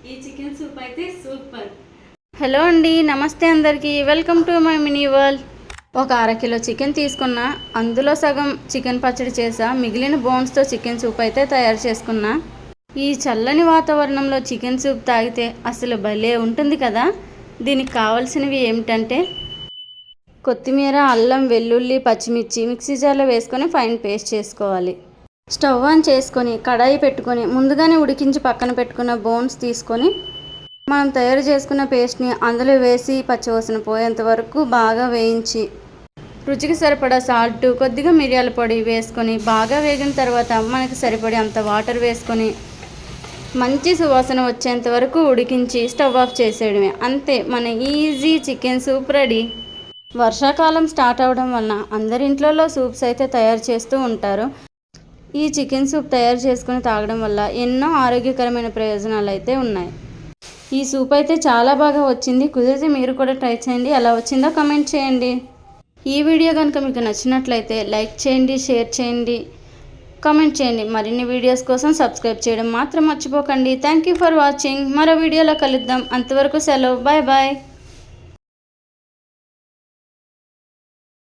ఈ chicken soup అయితే super. Hello అండి, నమస్తే అందరికీ. Welcome to my mini world. ఒక అరకిలో చికెన్ తీసుకున్నా, అందులో సగం చికెన్ పచ్చడి చేసా, మిగిలిన బోన్స్తో చికెన్ సూప్ అయితే తయారు చేసుకున్నా. ఈ చల్లని వాతావరణంలో చికెన్ సూప్ తాగితే అసలు భలే ఉంటుంది కదా. దీనికి కావాల్సినవి ఏమిటంటే కొత్తిమీర, అల్లం, వెల్లుల్లి, పచ్చిమిర్చి మిక్సీ జార్లో వేసుకొని ఫైన్ పేస్ట్ చేసుకోవాలి. స్టవ్ ఆన్ చేసుకొని కడాయి పెట్టుకొని ముందుగానే ఉడికించి పక్కన పెట్టుకున్న బోన్స్ తీసుకొని మనం తయారు చేసుకున్న పేస్ట్ని అందులో వేసి పచ్చివాసన పోయేంత వరకు బాగా వేయించి రుచికి సరిపడా సాల్ట్, కొద్దిగా మిరియాల పొడి వేసుకొని బాగా వేగిన తర్వాత మనకి సరిపడే అంత వాటర్ వేసుకొని మంచి సువాసన వచ్చేంత వరకు ఉడికించి స్టవ్ ఆఫ్ చేసేయడమే. అంతే, మన ఈజీ చికెన్ సూప్ రెడీ. వర్షాకాలం స్టార్ట్ అవడం వలన అందరింట్లలో సూప్స్ అయితే తయారు చేస్తూ ఉంటారు. ఈ చికెన్ సూప్ తయారు చేసుకుని తాగడం వల్ల ఎన్నో ఆరోగ్యకరమైన ప్రయోజనాలు అయితే ఉన్నాయి. ఈ సూప్ అయితే చాలా బాగా వచ్చింది. కుదిరితే మీరు కూడా ట్రై చేయండి. ఎలా వచ్చిందో కమెంట్ చేయండి. ఈ వీడియో కనుక మీకు నచ్చినట్లయితే లైక్ చేయండి, షేర్ చేయండి, కామెంట్ చేయండి. మరిన్ని వీడియోస్ కోసం సబ్స్క్రైబ్ చేయడం మాత్రం మర్చిపోకండి. Thank you for watching. మరో వీడియోలో కలుద్దాం. అంతవరకు సెలవు. Bye bye.